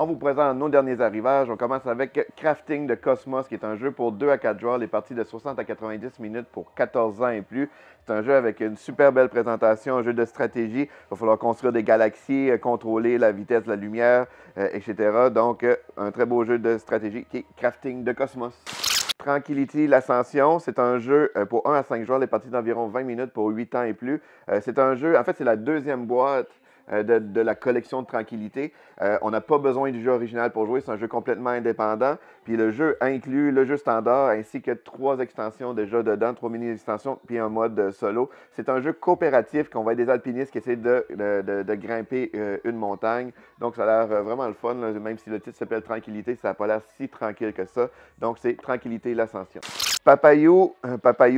On vous présente nos derniers arrivages. On commence avec Crafting de Cosmos, qui est un jeu pour 2 à 4 joueurs, les parties de 60 à 90 minutes pour 14 ans et plus. C'est un jeu avec une super belle présentation, un jeu de stratégie. Il va falloir construire des galaxies, contrôler la vitesse de la lumière, etc. Donc, un très beau jeu de stratégie qui est Crafting de Cosmos. Tranquility, l'Ascension, c'est un jeu pour 1 à 5 joueurs, les parties d'environ 20 minutes pour 8 ans et plus. C'est un jeu, en fait, c'est la deuxième boîte de la collection de Tranquillité. On n'a pas besoin du jeu original pour jouer, c'est un jeu complètement indépendant. Puis le jeu inclut le jeu standard ainsi que 3 extensions déjà dedans, 3 mini-extensions, puis un mode solo. C'est un jeu coopératif qu'on va être des alpinistes qui essaient de grimper une montagne. Donc ça a l'air vraiment le fun, là, même si le titre s'appelle Tranquillité, ça n'a pas l'air si tranquille que ça. Donc c'est Tranquillité, l'Ascension. Papayou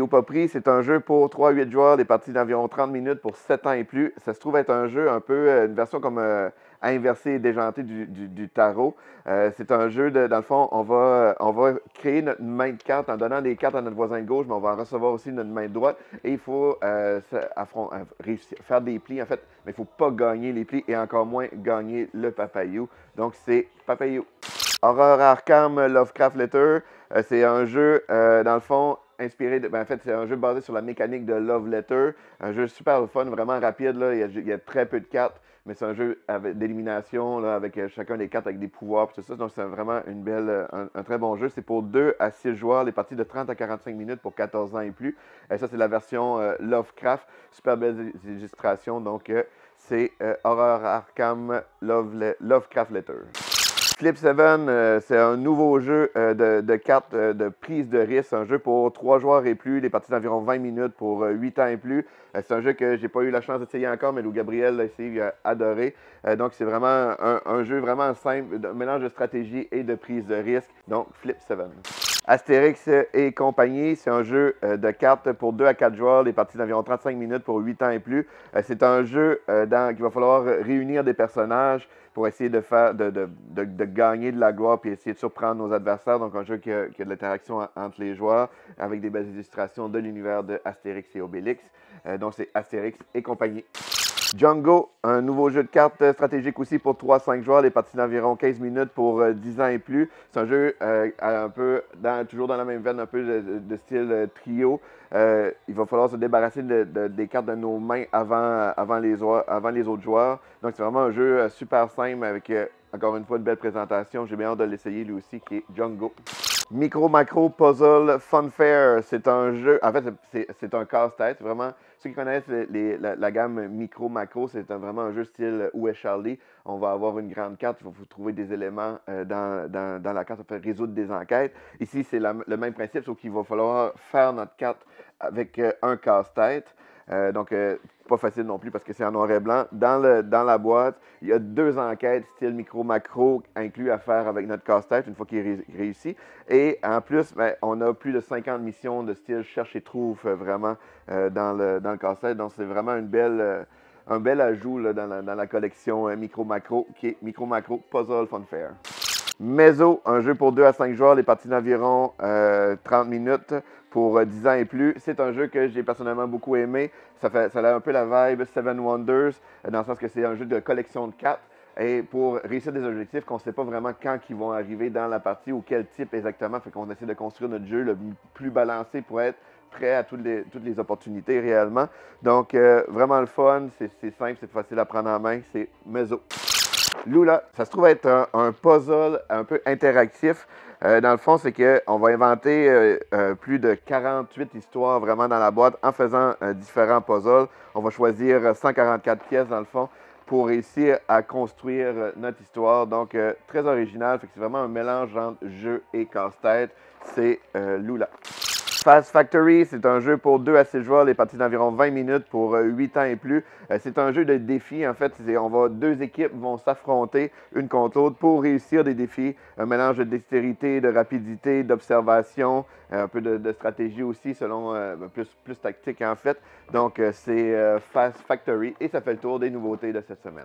Popri, c'est un jeu pour 3 à 8 joueurs, des parties d'environ 30 minutes pour 7 ans et plus. Ça se trouve être un jeu un peu, une version comme inversée et déjantée du tarot. C'est un jeu, dans le fond, on va créer notre main de cartes en donnant des cartes à notre voisin de gauche, mais on va en recevoir aussi notre main de droite. Et il faut réussir, faire des plis, en fait, mais il ne faut pas gagner les plis et encore moins gagner le Papayou. Donc c'est Papayou. Horror Arkham Lovecraft Letter, c'est un jeu, dans le fond, inspiré de. En fait, c'est un jeu basé sur la mécanique de Love Letter. Un jeu super fun, vraiment rapide. Là. Il y a très peu de cartes, mais c'est un jeu d'élimination, avec chacun des cartes avec des pouvoirs et tout ça. Donc, c'est vraiment un très bon jeu. C'est pour 2 à 6 joueurs, les parties de 30 à 45 minutes pour 14 ans et plus. Ça, c'est la version Lovecraft. Super belle illustration. Donc, c'est Horror Arkham Lovecraft Letter. Flip 7, c'est un nouveau jeu de cartes de prise de risque. C'est un jeu pour 3 joueurs et plus, les parties d'environ 20 minutes pour 8 ans et plus. C'est un jeu que j'ai pas eu la chance d'essayer encore, mais Lou Gabriel l'a essayé, il a adoré. Donc c'est vraiment un jeu vraiment simple, un mélange de stratégie et de prise de risque. Donc Flip 7. Astérix et compagnie, c'est un jeu de cartes pour 2 à 4 joueurs, les parties d'environ 35 minutes pour 8 ans et plus. C'est un jeu qu'il va falloir réunir des personnages pour essayer de gagner de la gloire puis essayer de surprendre nos adversaires. Donc un jeu qui a de l'interaction entre les joueurs avec des belles illustrations de l'univers de Astérix et Obélix. Donc c'est Astérix et compagnie. Django, un nouveau jeu de cartes stratégique aussi pour 3 à 5 joueurs, les parties d'environ 15 minutes pour 10 ans et plus. C'est un jeu un peu toujours dans la même veine, un peu de style trio. Il va falloir se débarrasser des cartes de nos mains avant les autres joueurs. Donc c'est vraiment un jeu super simple avec encore une fois une belle présentation. J'ai bien hâte de l'essayer lui aussi, qui est Django. Micro Macro Puzzle Funfair, c'est un jeu, en fait c'est un casse-tête, vraiment, ceux qui connaissent la gamme Micro Macro, c'est vraiment un jeu style Où est Charlie? On va avoir une grande carte, il va vous trouver des éléments dans la carte, ça fait résoudre des enquêtes. Ici c'est le même principe, sauf qu'il va falloir faire notre carte avec un casse-tête. Donc, pas facile non plus parce que c'est en noir et blanc. Dans la boîte, il y a 2 enquêtes style micro-macro inclus à faire avec notre casse-tête une fois qu'il est réussi. Et en plus, ben, on a plus de 50 missions de style cherche et trouve vraiment dans le casse-tête. Donc, c'est vraiment un bel ajout là, dans la collection micro-macro qui est micro-macro Puzzle Funfair. Mezzo, un jeu pour 2 à 5 joueurs, les parties d'environ 30 minutes pour 10 ans et plus. C'est un jeu que j'ai personnellement beaucoup aimé. Ça a un peu la vibe Seven Wonders, dans le sens que c'est un jeu de collection de cartes. Et pour réussir des objectifs qu'on ne sait pas vraiment quand ils vont arriver dans la partie ou quel type exactement. Fait qu'on essaie de construire notre jeu le plus balancé pour être prêt à toutes les opportunités réellement. Donc, vraiment le fun, c'est simple, c'est facile à prendre en main, c'est Mezzo. Lula, ça se trouve être un puzzle un peu interactif. Dans le fond, c'est qu'on va inventer plus de 48 histoires vraiment dans la boîte en faisant différents puzzles. On va choisir 144 pièces dans le fond pour réussir à construire notre histoire. Donc, très original. C'est vraiment un mélange entre jeu et casse-tête. C'est Lula. Fast Factory, c'est un jeu pour 2 à 6 joueurs, les parties d'environ 20 minutes pour 8 ans et plus. C'est un jeu de défi, en fait. 2 équipes vont s'affronter une contre l'autre pour réussir des défis. Un mélange de dextérité, de rapidité, d'observation, un peu de stratégie aussi, selon plus tactique en fait. Donc, c'est Fast Factory et ça fait le tour des nouveautés de cette semaine.